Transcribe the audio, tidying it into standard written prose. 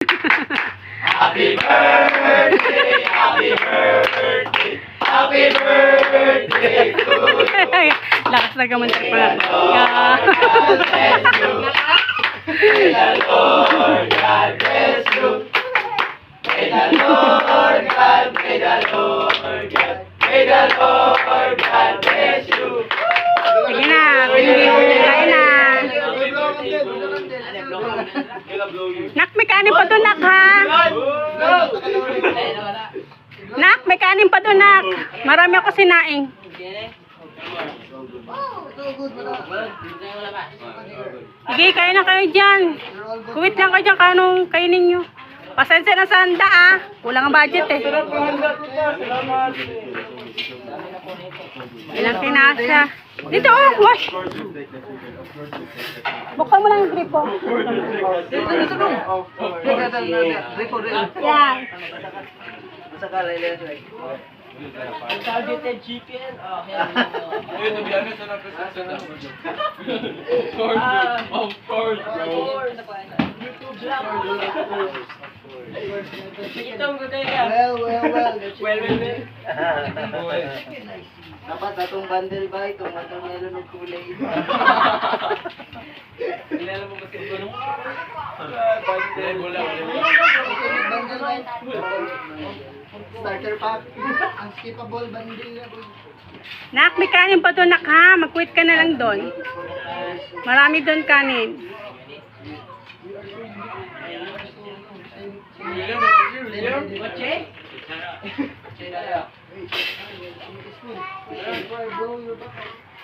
Happy birthday, happy birthday, happy birthday to you. Lakas na gamantar pa. May the Lord God bless you. May the Lord God, may the Lord God, may the Lord God bless you. Sige na, kain na. Nak, may kanin pa doon, Nak, ha? Nak, may kanin pa doon, Nak. Marami ako sinaing. Sige, kain na kayo dyan. Kuwit lang kayo dyan, kanong kainin nyo. Pasensya na sa handa, ah. Kulang ang budget, eh. Ilang kinasa. Dito, oh, wash. Buksan mo lang yung gripo. Yan. Targeted chicken. To be honest, ano of course, bro. Itong gutay ka. Well. Dapat atong bundle ba itong watermelon ng kulay. Kilala mo kasi ito nung Bundle ba? Starter pack. Unskippable bundle. Nak, may kanin pa doon, Nak, ha? Mag-quit ka na lang doon. Marami doon kanin. Kotse?